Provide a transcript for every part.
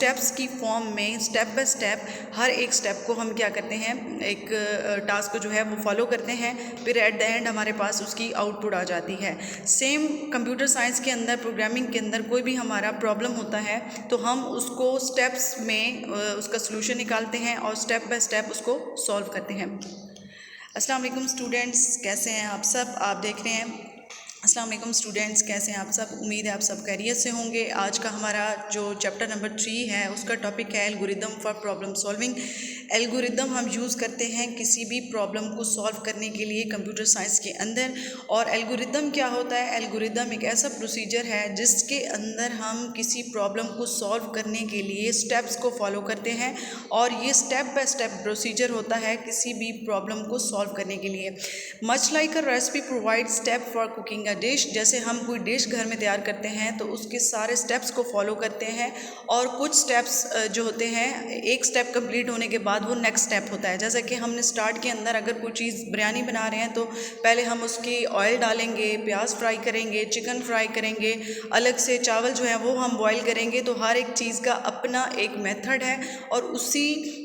Steps की form में step by step हर एक स्टेप को हम क्या करते हैं, एक टास्क को जो है वो फॉलो करते हैं, फिर एट द एंड हमारे पास उसकी आउटपुट आ जाती है। सेम कंप्यूटर साइंस के अंदर, प्रोग्रामिंग के अंदर कोई भी हमारा प्रॉब्लम होता है तो हम उसको स्टेप्स में उसका सलूशन निकालते हैं और स्टेप बाय स्टेप उसको सॉल्व करते हैं। अस्सलाम वालेकुम स्टूडेंट्स, कैसे हैं आप सब? आप देख रहे हैं अस्सलाम वालेकुम स्टूडेंट्स, कैसे हैं आप सब? उम्मीद है आप सब खैरियत से होंगे। आज का हमारा जो चैप्टर नंबर 3 है उसका टॉपिक है algorithm for problem solving. Algorithm हम यूज़ करते हैं किसी भी प्रॉब्लम को सॉल्व करने के लिए कंप्यूटर साइंस के अंदर। और एल्गोरिदम क्या होता है? एल्गोरिदम एक ऐसा प्रोसीजर है जिसके अंदर हम किसी प्रॉब्लम को सॉल्व करने के लिए स्टेप्स को फॉलो करते हैं और ये स्टेप बाय स्टेप प्रोसीजर होता है किसी भी प्रॉब्लम को सॉल्व करने के लिए। Much like a recipe provide step for cooking dish, जैसे हम कोई डिश घर में तैयार करते हैं तो उसके सारे स्टेप्स को फॉलो करते हैं और कुछ स्टेप्स जो होते हैं, एक स्टेप कंप्लीट होने के बाद वो नेक्स्ट स्टेप होता है। जैसे कि हमने स्टार्ट के अंदर अगर कोई चीज़ बिरयानी बना रहे हैं तो पहले हम उसकी ऑयल डालेंगे, प्याज फ्राई करेंगे, चिकन फ्राई करेंगे, अलग से चावल जो है वो हम बॉईल करेंगे। तो हर एक चीज़ का अपना एक मेथड है और उसी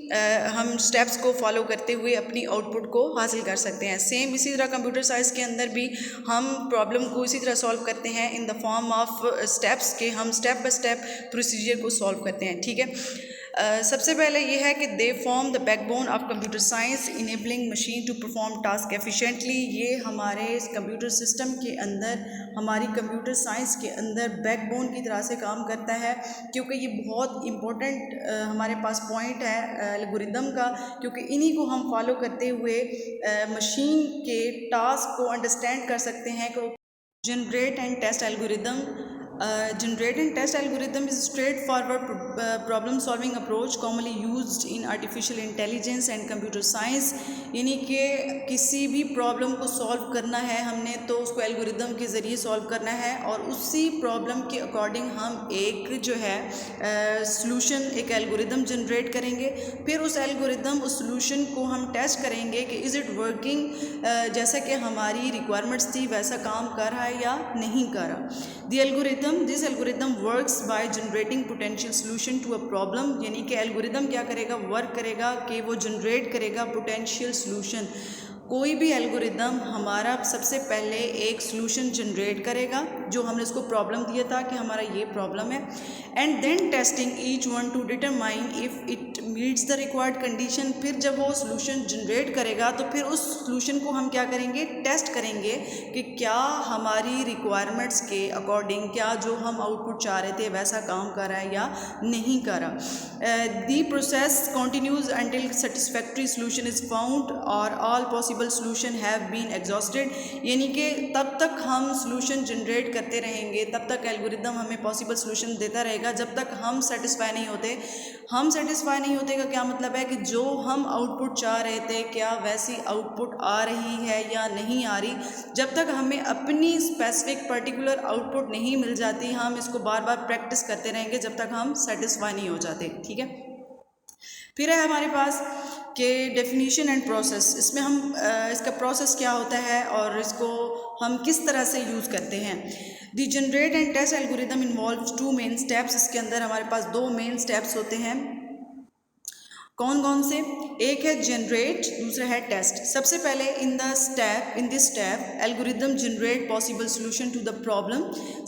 हम स्टेप्स को फॉलो करते हुए अपनी आउटपुट को हासिल कर सकते हैं। सेम इसी तरह कंप्यूटर साइंस के अंदर भी हम प्रॉब्लम को इसी तरह सॉल्व करते हैं in the form of steps के। हम स्टेप बाय स्टेप प्रोसीजर को सॉल्व करते हैं, ठीक है। सबसे पहले ये है कि they form the backbone of computer science enabling machine to perform task efficiently. ये हमारे कंप्यूटर सिस्टम के अंदर, हमारी कंप्यूटर साइंस के अंदर बैकबोन की तरह से काम करता है, क्योंकि ये बहुत इम्पोर्टेंट हमारे पास पॉइंट है एल्गोरिदम का, क्योंकि इन्हीं को हम फॉलो करते हुए मशीन के टास्क को अंडरस्टैंड कर सकते हैं। को generate and test algorithm. Generate and test algorithm is a straightforward problem solving approach commonly used in artificial intelligence and computer science. यानी कि किसी भी प्रॉब्लम को सॉल्व करना है हमने तो उसको एल्गोरिदम के ज़रिए सॉल्व करना है और उसी प्रॉब्लम के अकॉर्डिंग हम एक जो है सॉल्यूशन, एक एल्गोरिदम जनरेट करेंगे। फिर उस एल्गोरिदम, उस सॉल्यूशन को हम टेस्ट करेंगे कि इज़ इट वर्किंग, जैसा कि हमारी रिक्वायरमेंट्स थी वैसा काम कर रहा है या नहीं कर रहा। This algorithm works by generating potential solution to a problem. यानी कि एल्गोरिदम क्या करेगा, वर्क करेगा कि वो जनरेट करेगा पोटेंशियल सॉल्यूशन। कोई भी एल्गोरिदम हमारा सबसे पहले एक सॉल्यूशन जनरेट करेगा, जो हमने उसको प्रॉब्लम दिया था कि हमारा ये प्रॉब्लम है, and then testing each one to determine if it meets the required condition. फिर जब वो सॉल्यूशन जनरेट करेगा तो फिर उस सॉल्यूशन को हम क्या करेंगे, टेस्ट करेंगे कि क्या हमारी रिक्वायरमेंट्स के अकॉर्डिंग, क्या जो हम आउटपुट चाह रहे थे वैसा काम कर रहा है या नहीं कर रहा। The process continues until satisfactory solution is found और all possible solution have been exhausted. यानी कि तब तक हम सॉल्यूशन जनरेट करते रहेंगे, तब तक एल्गोरिदम हमें पॉसिबल सॉल्यूशन देता रहेगा जब तक हम सेटिस्फाई नहीं होते। हम सेटिस्फाई नहीं होते का क्या मतलब है कि जो हम आउटपुट चाह रहे थे क्या वैसी आउटपुट आ रही है या नहीं आ रही। जब तक हमें अपनी स्पेसिफिक पर्टिकुलर आउटपुट नहीं मिल जाती, हम इसको बार बार प्रैक्टिस करते रहेंगे जब तक हम सेटिस्फाई नहीं हो जाते, ठीक है। फिर है हमारे पास कि डेफिनेशन एंड प्रोसेस। इसमें हम इसका प्रोसेस क्या होता है और इसको हम किस तरह से यूज़ करते हैं। The generate and test algorithm involve 2 main steps. इसके अंदर हमारे पास 2 मेन स्टेप्स होते हैं। कौन कौन से? एक है जनरेट, दूसरा है टेस्ट। सबसे पहले in this step algorithm generate possible solution to the problem.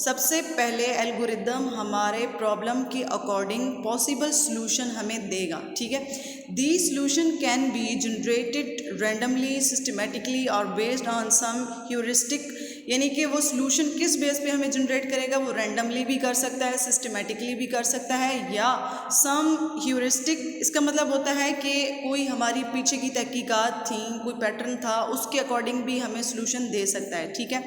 सबसे पहले एल्गोरिदम हमारे प्रॉब्लम के अकॉर्डिंग पॉसिबल सॉल्यूशन हमें देगा, ठीक है। दी solution can be generated randomly, systematically और बेस्ड ऑन सम ह्यूरिस्टिक। यानी कि वो सॉल्यूशन किस बेस पे हमें जनरेट करेगा, वो रैंडमली भी कर सकता है, सिस्टमेटिकली भी कर सकता है, या सम ह्यूरिस्टिक। इसका मतलब होता है कि कोई हमारी पीछे की तहकीकात थी, कोई पैटर्न था, उसके अकॉर्डिंग भी हमें सॉल्यूशन दे सकता है, ठीक है।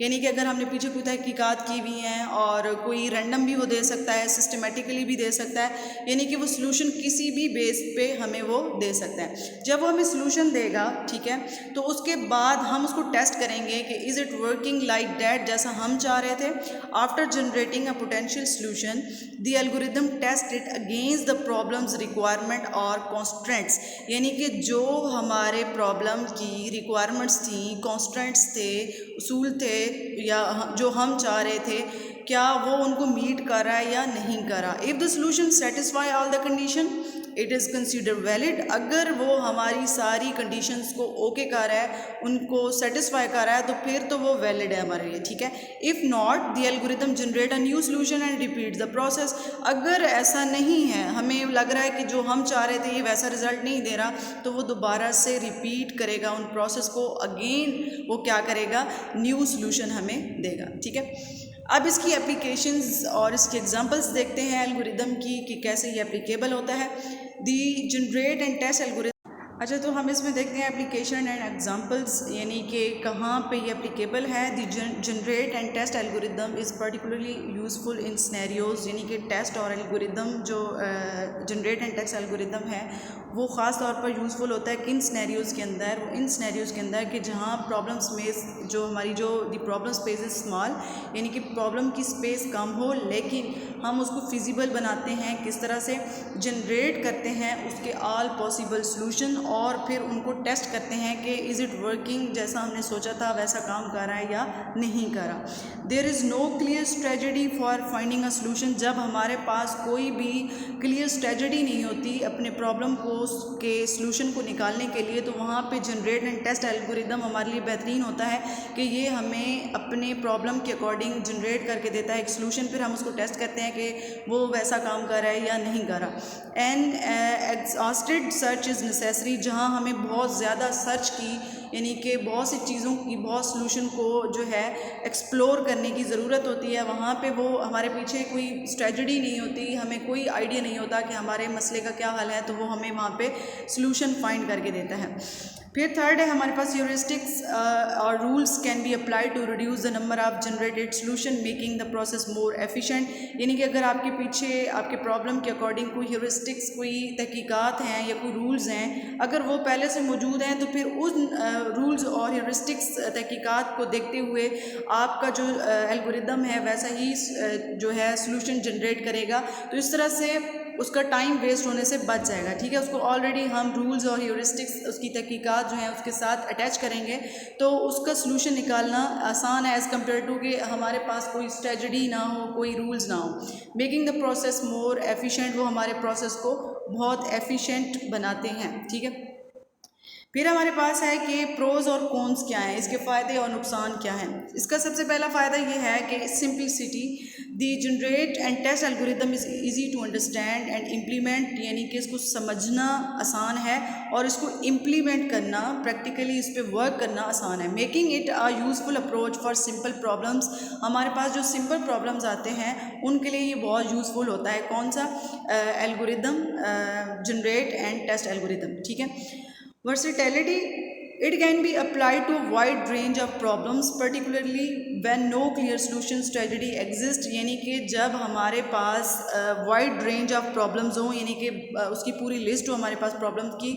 यानी कि अगर हमने पीछे कोई तहकीकात की हुई हैं और कोई रैंडम भी वो दे सकता है, सिस्टमेटिकली भी दे सकता है, यानी कि वो सॉल्यूशन किसी भी बेस पे हमें वो दे सकता है। जब वो हमें सॉल्यूशन देगा, ठीक है, तो उसके बाद हम उसको टेस्ट करेंगे कि is it working like that, जैसा हम चाह रहे थे। After generating a potential solution the algorithm test it against the problems requirement और कॉन्स्ट्रेंट्स। यानी कि जो हमारे प्रॉब्लम की रिक्वायरमेंट्स थी, कॉन्स्ट्रेंट्स थे, उसूल थे, या जो हम चाह रहे थे, क्या वो उनको मीट कर रहा है या नहीं कर रहा। If the solution satisfy all the condition it is consider valid. अगर वो हमारी सारी कंडीशंस को ओके कर रहा है, उनको सेटिस्फाई कर रहा है, तो फिर तो वो वैलिड है हमारे लिए, ठीक है। If not the algorithm generate a new solution and repeat the process. अगर ऐसा नहीं है, हमें लग रहा है कि जो हम चाह रहे थे ये वैसा रिजल्ट नहीं दे रहा, तो वो दोबारा से रिपीट करेगा उन प्रोसेस को, अगेन वो क्या करेगा, न्यू सोल्यूशन हमें देगा, ठीक है। अब इसकी एप्लीकेशंस और इसके एग्जांपल्स देखते हैं एल्गोरिदम की कि कैसे ये एप्लीकेबल होता है। The generate and test algorithm. अच्छा, तो हम इसमें देखते हैं एप्लीकेशन एंड एग्जांपल्स, यानी कि कहाँ पे ये एप्लीकेबल है। The generate and test algorithm is particularly useful in scenarios, यानी कि टेस्ट और एल्गोरिदम जो जनरेट एंड टेस्ट एल्गोरिदम है वो ख़ास तौर पर यूज़फुल होता है किन सिनेरियोज़ के अंदर, इन सिनेरियोज़ के अंदर कि जहाँ प्रॉब्लम स्पेस जो हमारी जो दी प्रॉब्लम स्पेस इज़ स्मॉल, यानी कि प्रॉब्लम की स्पेस कम हो, लेकिन हम उसको फिजिबल बनाते हैं किस तरह से, जनरेट करते हैं उसके ऑल पॉसिबल सॉल्यूशन और फिर उनको टेस्ट करते हैं कि इज़ इट वर्किंग, जैसा हमने सोचा था वैसा काम कर रहा है या नहीं कर रहा। There is no clear strategy for finding a solution. जब हमारे पास कोई भी क्लियर स्ट्रेटजी नहीं होती अपने प्रॉब्लम को के सॉल्यूशन को निकालने के लिए, तो वहाँ पे जनरेट एंड टेस्ट एल्गोरिदम हमारे लिए बेहतरीन होता है कि ये हमें अपने प्रॉब्लम के अकॉर्डिंग जनरेट करके देता है एक सॉल्यूशन, फिर हम उसको टेस्ट करते हैं कि वो वैसा काम कर रहा है या नहीं कर रहा। And exhausted search is necessary. जहाँ हमें बहुत ज़्यादा सर्च की, यानी कि बहुत सी चीज़ों की, बहुत सॉल्यूशन को जो है एक्सप्लोर करने की ज़रूरत होती है, वहाँ पे वो हमारे पीछे कोई स्ट्रेटजी नहीं होती, हमें कोई आइडिया नहीं होता कि हमारे मसले का क्या हल है, तो वो हमें वहाँ पे सॉल्यूशन फाइंड करके देता है। फिर थर्ड है हमारे पास ह्यूरिस्टिक्स और rules can be applied to reduce the number of generated solution making the process more efficient. यानी कि अगर आपके पीछे आपके प्रॉब्लम के अकॉर्डिंग कोई ह्यूरिस्टिक्स, कोई तहकीकात हैं या कोई रूल्स हैं, अगर वो पहले से मौजूद हैं, तो फिर उन रूल्स और ह्यूरिस्टिक्स तहकीकात को देखते हुए आपका जो एल्गोरिदम है वैसा ही जो है सॉल्यूशन जनरेट करेगा। तो इस तरह से उसका टाइम वेस्ट होने से बच जाएगा, ठीक है। उसको ऑलरेडी हम रूल्स और ह्यूरिस्टिक्स, उसकी तहकीकात जो हैं उसके साथ अटैच करेंगे, तो उसका सॉल्यूशन निकालना आसान है एज़ कम्पेयर टू कि हमारे पास कोई स्ट्रेटजी ना हो, कोई रूल्स ना हो। Making the process more efficient, वो हमारे प्रोसेस को बहुत एफिशिएंट बनाते हैं, ठीक है। फिर हमारे पास है कि प्रोज और कॉन्स क्या हैं, इसके फ़ायदे और नुकसान क्या हैं। इसका सबसे पहला फ़ायदा ये है कि simplicity. The generate and test algorithm is easy to understand and implement, यानी कि इसको समझना आसान है और इसको इम्प्लीमेंट करना, प्रैक्टिकली इस पर वर्क करना आसान है। Making it a useful approach for simple problems. हमारे पास जो सिंपल प्रॉब्लम्स आते हैं उनके लिए ये बहुत यूज़फुल होता है। कौन सा algorithm, generate and test algorithm, ठीक है। Versatility, it can be applied to a wide range of problems, particularly when no clear solution strategy exists। यानी कि जब हमारे पास वाइड रेंज ऑफ प्रॉब्लम्स हों, यानी कि उसकी पूरी लिस्ट हो हमारे पास प्रॉब्लम्स की,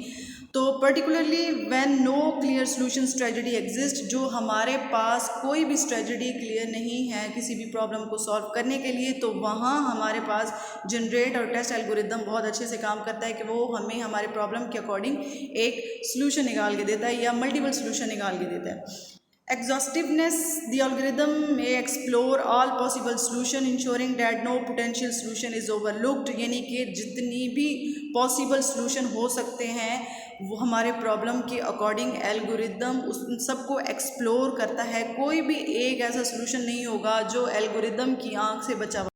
तो particularly when no clear solution strategy exist, जो हमारे पास कोई भी स्ट्रेटजी क्लियर नहीं है किसी भी प्रॉब्लम को सॉल्व करने के लिए, तो वहाँ हमारे पास जनरेट और टेस्ट एल्गोरिदम बहुत अच्छे से काम करता है कि वो हमें हमारे प्रॉब्लम के अकॉर्डिंग एक सॉल्यूशन निकाल के देता है या मल्टीपल सॉल्यूशन निकाल के देता है। Exhaustiveness, the algorithm may explore all possible solution ensuring that no potential solution is overlooked। यानी कि जितनी भी पॉसिबल सॉल्यूशन हो सकते हैं वो हमारे प्रॉब्लम के अकॉर्डिंग एल्गोरिदम उन सबको एक्सप्लोर करता है। कोई भी एक ऐसा सॉल्यूशन नहीं होगा जो एल्गोरिदम की आंख से बचा।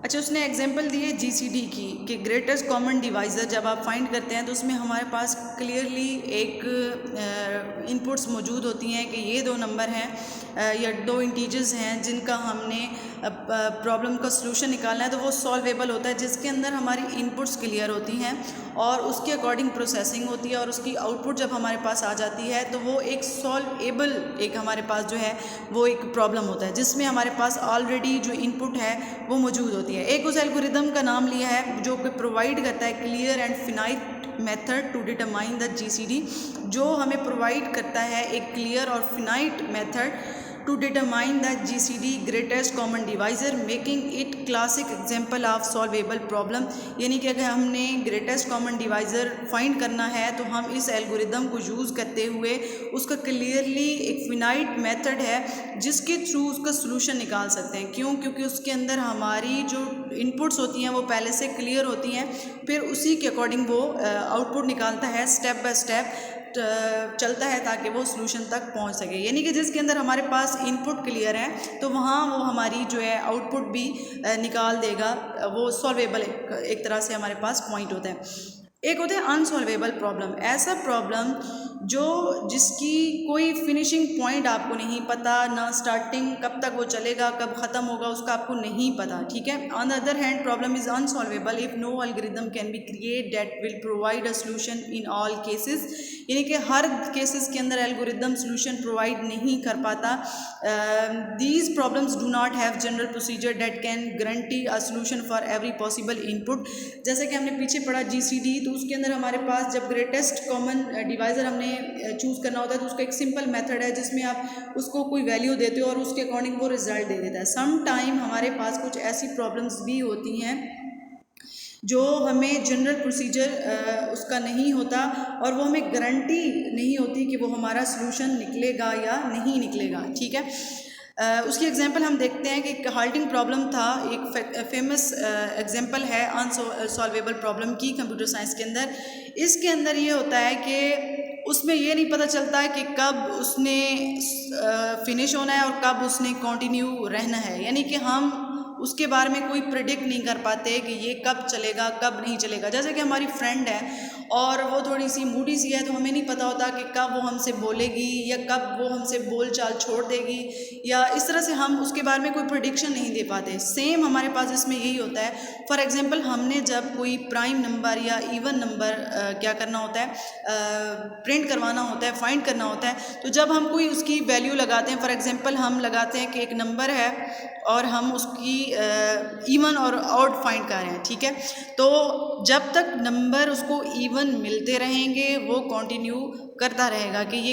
अच्छा, उसने एग्जांपल दी है GCD की कि ग्रेटेस्ट कॉमन डिवाइज़र जब आप फाइंड करते हैं तो उसमें हमारे पास क्लियरली एक इनपुट्स मौजूद होती हैं कि ये दो नंबर हैं या दो इंटीजर्स हैं जिनका हमने प्रॉब्लम का सलूशन निकालना है, तो वो सॉल्वेबल होता है जिसके अंदर हमारी इनपुट्स क्लियर होती हैं और उसके अकॉर्डिंग प्रोसेसिंग होती है और उसकी आउटपुट जब हमारे पास आ जाती है तो वो एक सॉल्वेबल एक हमारे पास जो है वो एक प्रॉब्लम होता है जिसमें हमारे पास ऑलरेडी जो इनपुट है वो मौजूद होती है। एक उस एल्गोरिदम का नाम लिया है जो कि प्रोवाइड करता है clear and finite method to determine the GCD, जो हमें प्रोवाइड करता है एक क्लियर और finite method to determine the GCD greatest common divisor, making it classic example of solvable problem। यानी कि अगर हमने greatest common divisor फाइंड करना है तो हम इस एल्गोरिदम को यूज़ करते हुए उसका क्लियरली एक फिनाइट मेथड है जिसके थ्रू उसका सोल्यूशन निकाल सकते हैं। क्यों? क्योंकि उसके अंदर हमारी जो इनपुट्स होती हैं वो पहले से क्लियर होती हैं, फिर उसी के अकॉर्डिंग वो आउटपुट निकालता है, स्टेप बाय स्टेप चलता है ताकि वो सोल्यूशन तक पहुंच सके। यानी कि जिसके अंदर हमारे पास इनपुट क्लियर है तो वहाँ वो हमारी जो है आउटपुट भी निकाल देगा, वो सॉल्वेबल एक तरह से हमारे पास पॉइंट होता है। एक होता है अनसॉल्वेबल प्रॉब्लम, ऐसा प्रॉब्लम जिसकी कोई फिनिशिंग पॉइंट आपको नहीं पता, ना स्टार्टिंग कब तक वो चलेगा कब ख़त्म होगा उसका आपको नहीं पता, ठीक है। On the other hand problem is unsolvable if no algorithm can be create that will provide a solution in all cases. यानी कि हर केसेस के अंदर एल्गोरिदम सोल्यूशन प्रोवाइड नहीं कर पाता। These problems do not have general procedure that can guarantee a solution for every possible input. जैसे कि हमने पीछे पढ़ा GCD, तो उसके अंदर हमारे पास जब ग्रेटेस्ट कॉमन डिवाइज़र हमने चूज़ करना होता है तो उसका एक सिंपल मेथड है जिसमें आप उसको कोई वैल्यू देते हो और उसके अकॉर्डिंग वो रिजल्ट दे देता है। सम टाइम हमारे पास कुछ ऐसी प्रॉब्लम्स भी होती हैं जो हमें जनरल प्रोसीजर उसका नहीं होता और वो हमें गारंटी नहीं होती कि वो हमारा सॉल्यूशन निकलेगा या नहीं निकलेगा, ठीक है। उसकी एग्जांपल हम देखते हैं कि एक हाल्टिंग प्रॉब्लम था, एक फेमस एग्जांपल है अनसॉल्वेबल प्रॉब्लम की कंप्यूटर साइंस के अंदर। इसके अंदर ये होता है कि उसमें ये नहीं पता चलता है कि कब उसने फिनिश होना है और कब उसने कंटिन्यू रहना है। यानी कि हम उसके बारे में कोई प्रिडिक्ट नहीं कर पाते कि ये कब चलेगा कब नहीं चलेगा। जैसे कि हमारी फ्रेंड है और वो थोड़ी सी मूडी सी है तो हमें नहीं पता होता कि कब वो हमसे बोलेगी या कब वो हमसे बोल चाल छोड़ देगी, या इस तरह से हम उसके बारे में कोई प्रिडिक्शन नहीं दे पाते। सेम हमारे पास इसमें यही होता है। फॉर एग्जांपल हमने जब कोई प्राइम नंबर या इवन नंबर क्या करना होता है, प्रिंट करवाना होता है, फाइंड करना होता है, तो जब हम कोई उसकी वैल्यू लगाते हैं, फॉर एग्जांपल हम लगाते हैं कि एक नंबर है और हम उसकी इवन और ऑड फाइंड कर रहे हैं, ठीक है। तो जब तक नंबर उसको इवन मिलते रहेंगे वो कंटिन्यू करता रहेगा कि ये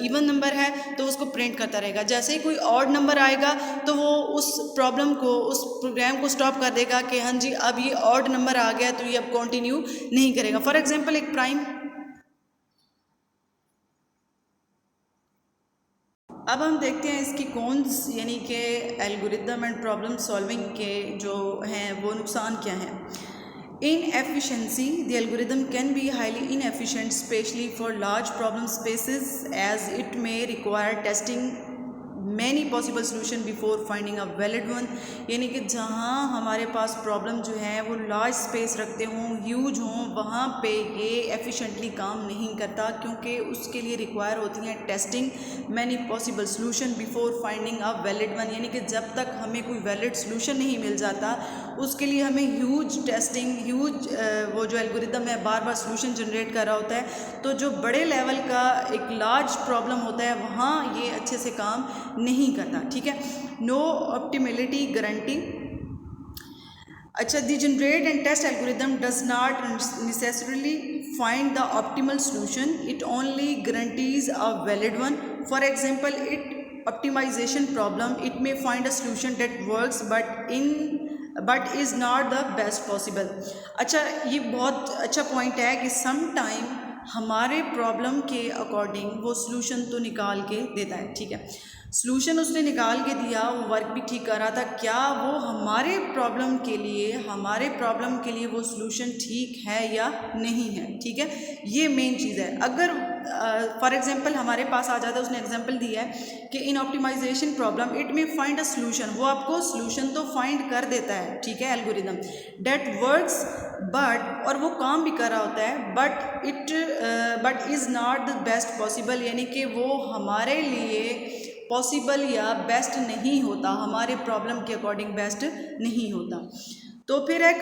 इवन नंबर है तो उसको प्रिंट करता रहेगा। जैसे ही कोई ऑड नंबर आएगा तो वो उस प्रॉब्लम को, उस प्रोग्राम को स्टॉप कर देगा कि हाँ जी अब ये ऑड नंबर आ गया तो ये अब कंटिन्यू नहीं करेगा। फॉर एग्जांपल एक प्राइम, अब हम देखते हैं इसकी कॉन्स यानी कि एल्गोरिदम एंड प्रॉब्लम सॉल्विंग के जो हैं वो नुकसान क्या हैं। Inefficiency, the algorithm can be highly inefficient, especially for large problem spaces, as it may require testing many possible solution before finding a valid one। यानी कि जहाँ हमारे पास प्रॉब्लम जो है वो लार्ज स्पेस रखते हों, ह्यूज हों, वहाँ पे ये एफिशिएंटली काम नहीं करता क्योंकि उसके लिए रिक्वायर होती हैं testing many possible solution before finding a valid one. यानी कि जब तक हमें कोई वैलिड सॉल्यूशन नहीं मिल जाता उसके लिए हमें ह्यूज टेस्टिंग, ह्यूज वो जो एल्गोरिदम है बार बार सॉल्यूशन जनरेट कर रहा होता है। तो जो बड़े लेवल का एक लार्ज प्रॉब्लम होता है वहाँ ये अच्छे से काम नहीं करता, ठीक है। No optimality guarantee. अच्छा, the generate and test algorithm does not necessarily find the optimal solution, it only guarantees a valid one. For example it optimization problem, it may find a solution that works but is not the best possible. अच्छा, ये बहुत अच्छा point है कि some time हमारे problem के according वो solution तो निकाल के देता है, ठीक है। सॉल्यूशन उसने निकाल के दिया, वो वर्क भी ठीक कर रहा था, क्या वो हमारे प्रॉब्लम के लिए वो सॉल्यूशन ठीक है या नहीं है, ठीक है। ये मेन चीज़ है। अगर फॉर एग्जांपल हमारे पास आ जाता है, उसने एग्जांपल दिया है कि in optimization problem it may find a solution, वो आपको सॉल्यूशन तो फाइंड कर देता है, ठीक है, एल्गोरिदम दैट वर्क्स बट, और वो काम भी कर रहा होता है, but is not the best possible, यानी कि वो हमारे लिए पॉसिबल या बेस्ट नहीं होता, हमारे प्रॉब्लम के अकॉर्डिंग बेस्ट नहीं होता। तो फिर है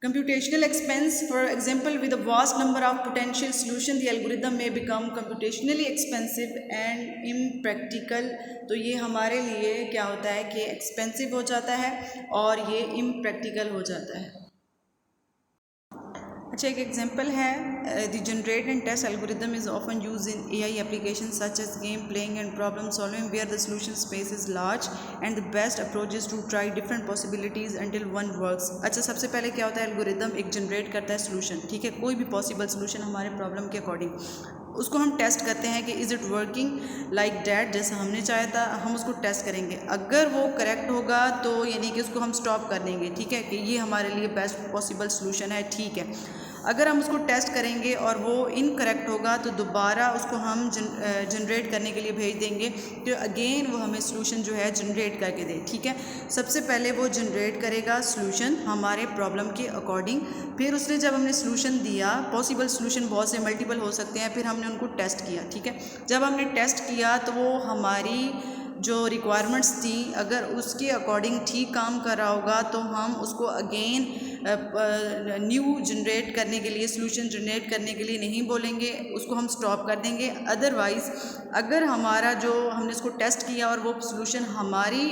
computational expense। for example with a vast number of potential solution the algorithm may become computationally expensive and impractical। तो ये हमारे लिए क्या होता है कि एक्सपेंसिव हो जाता है और ये impractical हो जाता है। अच्छा, एक एग्जांपल है, the generate and test algorithm is often use in AI application such as game playing and problem solving where the solution space is large and the best approach is to try different possibilities until one works. अच्छा, सबसे पहले क्या होता है, algorithm एक generate करता है solution, ठीक है, कोई भी पॉसिबल सोल्यूशन हमारे प्रॉब्लम के अकॉर्डिंग, उसको हम टेस्ट करते हैं कि is it working like that, जैसा हमने चाहा था हम उसको टेस्ट करेंगे। अगर वो करेक्ट होगा तो यानी कि उसको हम स्टॉप कर देंगे, ठीक है, कि ये हमारे लिए बेस्ट पॉसिबल सोल्यूशन है, ठीक है। अगर हम उसको टेस्ट करेंगे और वो इनकरेक्ट होगा तो दोबारा उसको हम जनरेट करने के लिए भेज देंगे तो अगेन वो हमें सोल्यूशन जो है जनरेट करके दे, ठीक है। सबसे पहले वो जनरेट करेगा सोल्यूशन हमारे प्रॉब्लम के अकॉर्डिंग, फिर उसने जब हमने सोल्यूशन दिया, पॉसिबल सोल्यूशन बहुत से मल्टीपल हो सकते हैं, फिर हमने उनको टेस्ट किया, ठीक है। जब हमने टेस्ट किया तो वो हमारी जो रिक्वायरमेंट्स थी अगर उसके अकॉर्डिंग ठीक काम कर रहा होगा तो हम उसको अगेन न्यू जनरेट करने के लिए, सोल्यूशन जनरेट करने के लिए नहीं बोलेंगे, उसको हम स्टॉप कर देंगे। अदरवाइज़ अगर हमारा जो हमने उसको टेस्ट किया और वो सोल्यूशन हमारी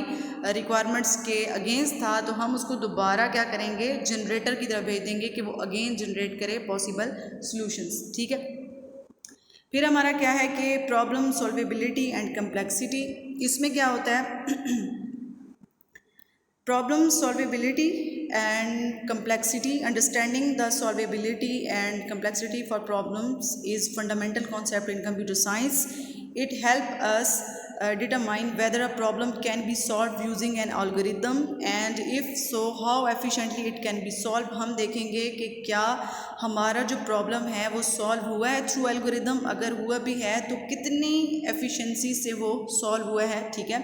रिक्वायरमेंट्स के अगेंस्ट था तो हम उसको दोबारा क्या करेंगे, जनरेटर की तरफ भेज देंगे कि वो अगेन जनरेट करे पॉसिबल सोल्यूशंस, ठीक है। फिर हमारा क्या है कि प्रॉब्लम सॉल्वेबिलिटी एंड कम्प्लेक्सिटी। इसमें क्या होता है, problem solvability and complexity, understanding the solvability and complexity for problems is fundamental concept in computer science. It help us determine whether a problem can be solved using an algorithm and if so how efficiently it can be solved। हम देखेंगे कि क्या हमारा जो problem है वो solve हुआ है थ्रू एल्गोरिदम, अगर हुआ भी है तो कितनी एफिशिएंसी से वो सॉल्व हुआ है, ठीक है।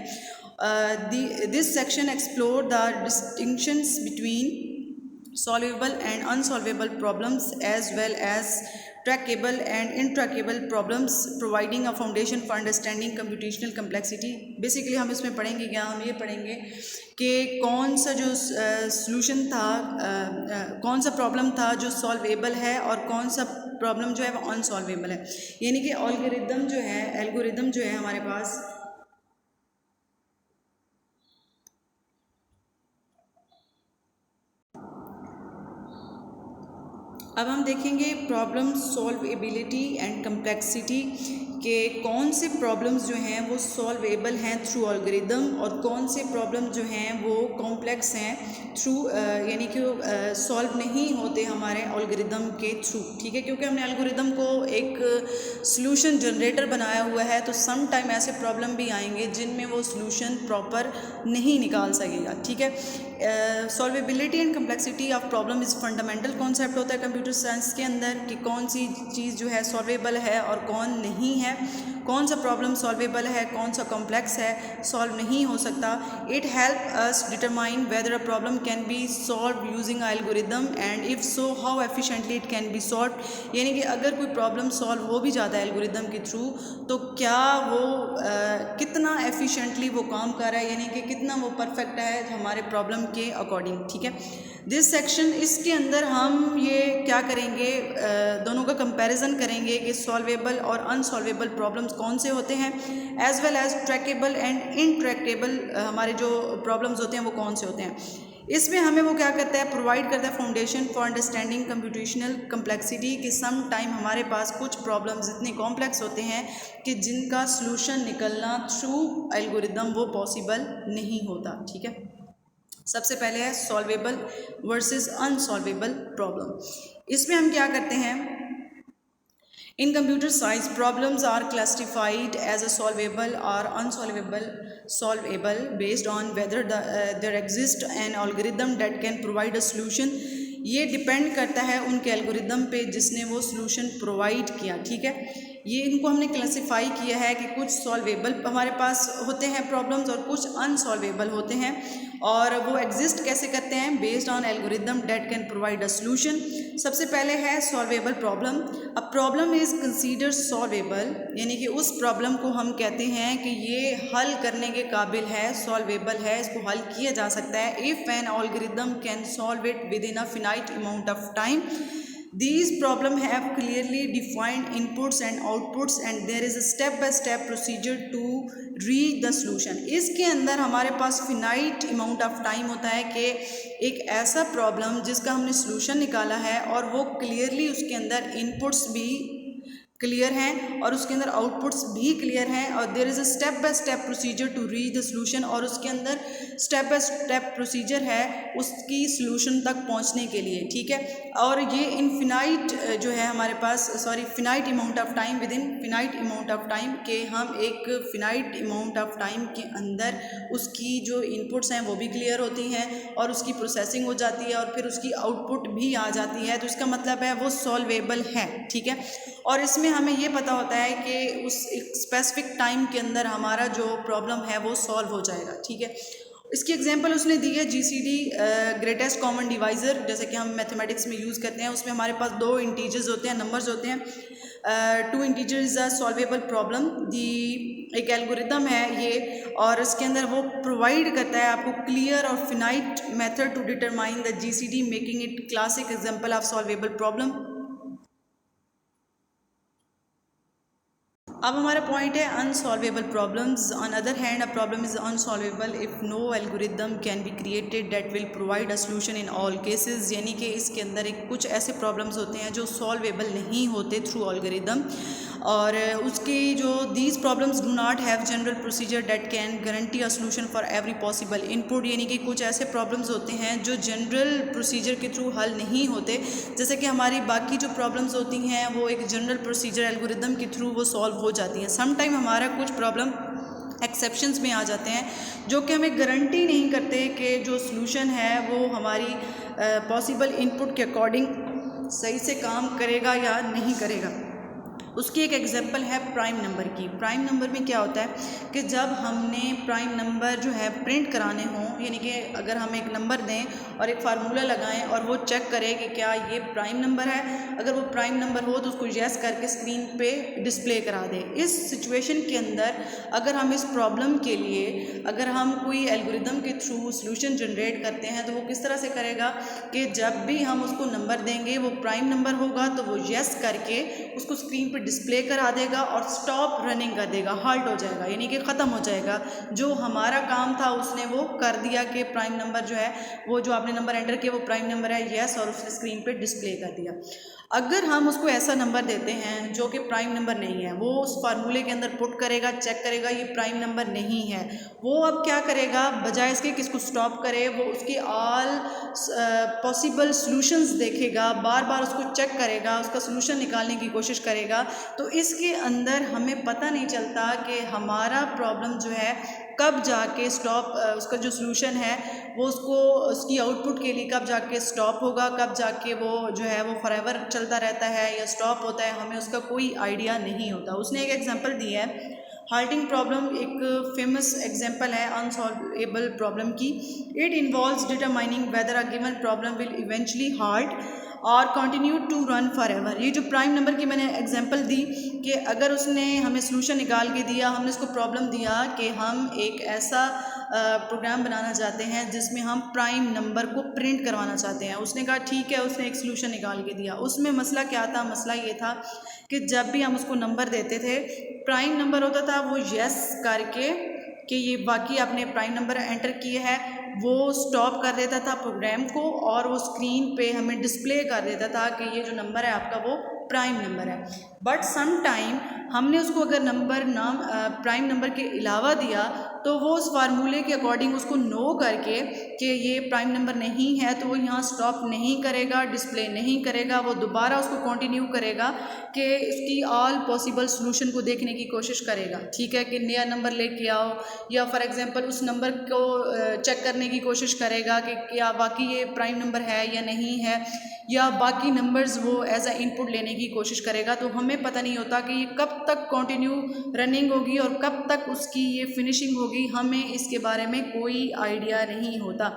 This section explore the distinctions between solvable and unsolvable problems as well as trackable and intractable problems providing a foundation for understanding computational complexity। Basically हम इसमें पढ़ेंगे क्या, हम ये पढ़ेंगे कि कौन सा जो सॉल्यूशन था, कौन सा प्रॉब्लम था जो सॉल्वेबल है और कौन सा प्रॉब्लम जो है वो अनसॉल्वेबल है। यानी कि एल्गोरिदम जो है हमारे पास, अब हम देखेंगे प्रॉब्लम सॉल्वेबिलिटी एंड कम्प्लेक्सिटी के कौन से प्रॉब्लम्स जो हैं वो सॉल्वेबल हैं थ्रू एल्गोरिदम और कौन से प्रॉब्लम जो हैं वो कॉम्प्लेक्स हैं थ्रू, यानी कि सॉल्व नहीं होते हमारे एल्गोरिदम के थ्रू, ठीक है। क्योंकि हमने एल्गोरिदम को एक सॉल्यूशन जनरेटर बनाया हुआ है तो सम टाइम ऐसे प्रॉब्लम भी आएंगे जिनमें वो सॉल्यूशन प्रॉपर नहीं निकाल सकेगा, ठीक है। Solvability and complexity of problem is fundamental concept होता है कंप्यूटर साइंस के अंदर कि कौन सी चीज़ जो है सॉल्वेबल है और कौन नहीं है, कौन सा प्रॉब्लम सॉल्वेबल है, कौन सा कॉम्प्लेक्स है, सॉल्व नहीं हो सकता। It help us determine whether a problem can be solve using algorithm and if so how efficiently it can be solve. यानी कि अगर कोई प्रॉब्लम सॉल्व हो भी जाता है एल्गोरिदम के थ्रू तो क्या वो कितना एफिशिएंटली वो काम कर रहा है, यानी कि कितना वो परफेक्ट है हमारे प्रॉब्लम के अकॉर्डिंग, ठीक है। दिस सेक्शन, इसके अंदर हम ये क्या करेंगे, दोनों का कंपैरिजन करेंगे कि सॉल्वेबल और अनसॉल्वेबल प्रॉब्लम्स कौन से होते हैं, as well as tractable and intractable हमारे जो प्रॉब्लम्स होते हैं वो कौन से होते हैं। इसमें हमें वो क्या करता है, प्रोवाइड करता है foundation for understanding computational complexity कि सम टाइम हमारे पास कुछ प्रॉब्लम्स इतने कॉम्प्लेक्स होते हैं कि जिनका सॉल्यूशन निकलना थ्रू एल्गोरिदम वो पॉसिबल नहीं होता, ठीक है। सबसे पहले है सॉल्वेबल वर्सेस अनसॉल्वेबल प्रॉब्लम। इसमें हम क्या करते हैं, in computer science problems are classified as a solvable और unsolvable based on whether there exist an algorithm that can provide a solution. ये डिपेंड करता है उनके एल्गोरिदम पे जिसने वो सॉल्यूशन प्रोवाइड किया, ठीक है। ये इनको हमने क्लासिफाई किया है कि कुछ सॉल्वेबल हमारे पास होते हैं प्रॉब्लम्स और कुछ अनसॉल्वेबल होते हैं और वो एग्जिस्ट कैसे करते हैं, based on algorithm that can provide a solution. सबसे पहले है solvable problem. A problem is consider solvable, यानी कि उस प्रॉब्लम को हम कहते हैं कि ये हल करने के काबिल है, सॉल्वेबल है, इसको हल किया जा सकता है। If N algorithm can solve it with in a finite amount of time. These problems have clearly defined inputs and outputs and there is a step-by-step procedure to reach the solution. इसके अंदर हमारे पास finite amount of time होता है कि एक ऐसा problem जिसका हमने सोल्यूशन निकाला है और वो क्लियरली उसके अंदर इनपुट्स भी क्लियर हैं और उसके अंदर आउटपुट्स भी क्लियर हैं और there is a step by step procedure to reach the solution, और उसके अंदर स्टेप बाय स्टेप प्रोसीजर है उसकी सोल्यूशन तक पहुंचने के लिए, ठीक है। और ये इनफिनाइट जो है हमारे पास, sorry, finite amount of time, within finite amount of time के हम एक फिनाइट अमाउंट ऑफ टाइम के अंदर उसकी जो इनपुट्स हैं वो भी क्लियर होती हैं और उसकी प्रोसेसिंग हो जाती है और फिर उसकी आउटपुट भी आ जाती है, तो इसका मतलब है वो सॉल्वेबल है, ठीक है। और इसमें हमें ये पता होता है कि उस एक स्पेसिफिक टाइम के अंदर हमारा जो प्रॉब्लम है वो सॉल्व हो जाएगा, ठीक है। इसकी एग्जांपल उसने दी है जीसीडी, ग्रेटेस्ट कॉमन डिवाइज़र, जैसे कि हम मैथमेटिक्स में यूज़ करते हैं। उसमें हमारे पास दो इंटीजर्स होते हैं, नंबर्स होते हैं। Two integer is a solvable problem, दी एक एल्गोरिदम है ये, और इसके अंदर वो प्रोवाइड करता है आपको क्लियर और finite method to determine the GCD, making it classic example of solvable problem. अब हमारा पॉइंट है unsolvable problems. On other hand, a problem is unsolvable if no algorithm can be created that will provide a solution in all cases, यानी कि इसके अंदर एक कुछ ऐसे प्रॉब्लम्स होते हैं जो सॉल्वेबल नहीं होते थ्रू एल्गोरिदम, और उसकी जो these problems do not have general procedure that can guarantee a solution for every possible input, यानी कि कुछ ऐसे प्रॉब्लम्स होते हैं जो जनरल प्रोसीजर के थ्रू हल नहीं होते, जैसे कि हमारी बाकी जो प्रॉब्लम्स होती हैं वो एक जनरल प्रोसीजर एल्गोरिदम के थ्रू वो सॉल्व हो जाती हैं। सम टाइम हमारा कुछ प्रॉब्लम एक्सेप्शंस में आ जाते हैं जो कि हमें गारंटी नहीं करते कि जो सॉल्यूशन है वो हमारी पॉसिबल इनपुट के अकॉर्डिंग सही से काम करेगा या नहीं करेगा। उसकी एक एग्जांपल है प्राइम नंबर की। प्राइम नंबर में क्या होता है कि जब हमने प्राइम नंबर जो है प्रिंट कराने हों, यानी कि अगर हम एक नंबर दें और एक फार्मूला लगाएं और वो चेक करें कि क्या ये प्राइम नंबर है, अगर वो प्राइम नंबर हो तो उसको यस करके स्क्रीन पे डिस्प्ले करा दें। इस सिचुएशन के अंदर अगर हम इस प्रॉब्लम के लिए अगर हम कोई एल्गोरिदम के थ्रू सॉल्यूशन जनरेट करते हैं तो वो किस तरह से करेगा कि जब भी हम उसको नंबर देंगे वो प्राइम नंबर होगा तो वो यस करके उसको स्क्रीन पर डिस्प्ले करा देगा और स्टॉप रनिंग कर देगा, हाल्ट हो जाएगा, यानी कि ख़त्म हो जाएगा। जो हमारा काम था उसने वो कर दिया कि प्राइम नंबर जो है वो जो आपने नंबर एंटर किया वो प्राइम नंबर है, यस, और उसने स्क्रीन पे डिस्प्ले कर दिया। अगर हम उसको ऐसा नंबर देते हैं जो कि प्राइम नंबर नहीं है, वो उस फार्मूले के अंदर पुट करेगा, चेक करेगा ये प्राइम नंबर नहीं है, वो अब क्या करेगा, बजाय इसके किसको स्टॉप करे, वो उसकी ऑल पॉसिबल सॉल्यूशंस देखेगा, बार बार उसको चेक करेगा, उसका सॉल्यूशन निकालने की कोशिश करेगा। तो इसके अंदर हमें पता नहीं चलता कि हमारा प्रॉब्लम जो है कब जाके स्टॉप, उसका जो सॉल्यूशन है वो उसको उसकी आउटपुट के लिए कब जाके स्टॉप होगा, कब जाके वो जो है वो फॉरएवर चलता रहता है या स्टॉप होता है, हमें उसका कोई आइडिया नहीं होता। उसने एक एग्जांपल दिया है हाल्टिंग प्रॉब्लम, एक फेमस एग्जांपल है अनसॉल्वेबल प्रॉब्लम की। It involves determining whether a given problem will eventually halt और continue to run forever. ये जो प्राइम नंबर की मैंने एग्जांपल दी कि अगर उसने हमें सॉल्यूशन निकाल के दिया, हमने उसको प्रॉब्लम दिया कि हम एक ऐसा प्रोग्राम बनाना चाहते हैं जिसमें हम प्राइम नंबर को प्रिंट करवाना चाहते हैं। उसने कहा ठीक है, उसने एक सॉल्यूशन निकाल के दिया। उसमें मसला क्या था, मसला ये था कि जब भी हम उसको नंबर देते थे, प्राइम नंबर होता था वो यस करके कि ये बाकी आपने प्राइम नंबर एंटर किए है, वो स्टॉप कर देता था प्रोग्राम को और वो स्क्रीन पे हमें डिस्प्ले कर देता था कि ये जो नंबर है आपका वो प्राइम नंबर है। बट सम टाइम हमने उसको अगर नंबर नाम प्राइम नंबर के अलावा दिया तो वो उस फार्मूले के अकॉर्डिंग उसको नो करके कि ये प्राइम नंबर नहीं है तो वो यहाँ स्टॉप नहीं करेगा, डिस्प्ले नहीं करेगा, वो दोबारा उसको कंटिन्यू करेगा कि उसकी ऑल पॉसिबल सॉल्यूशन को देखने की कोशिश करेगा, ठीक है, कि नया नंबर लेके आओ, या फॉर एग्जांपल उस नंबर को चेक करने की कोशिश करेगा कि क्या वाकई ये प्राइम नंबर है या नहीं है, या बाकी नंबर्स वो एज अ इनपुट लेने की कोशिश करेगा। तो हमें पता नहीं होता कि ये कब तक कंटिन्यू रनिंग होगी और कब तक उसकी ये फिनिशिंग होगी, हमें इसके बारे में कोई आइडिया नहीं होता।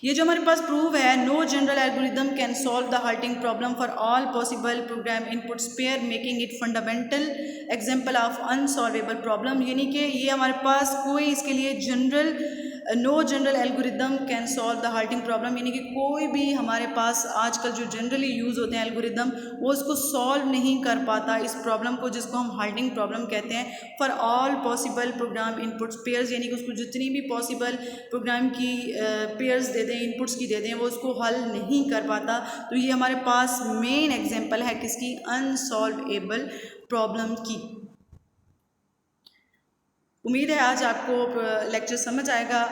ये जो हमारे पास प्रूव है, no general algorithm can solve the halting problem for all possible program inputs pair making it fundamental example of unsolvable problem, यानी कि ये हमारे पास कोई इसके लिए general no general algorithm can solve the halting problem, यानी कि कोई भी हमारे पास आजकल जो जनरली यूज़ होते हैं एल्गोरिदम, वो उसको सॉल्व नहीं कर पाता इस प्रॉब्लम को, जिसको हम हाल्टिंग प्रॉब्लम कहते हैं। For all possible program inputs pairs, यानी कि उसको जितनी भी पॉसिबल प्रोग्राम की पेयर्स दे दें, इनपुट्स की दे दें, वो उसको हल नहीं कर पाता। तो ये हमारे पास मेन एग्जांपल है किसकी, अनसॉल्वेबल प्रॉब्लम की। उम्मीद है आज आपको लेक्चर समझ आएगा।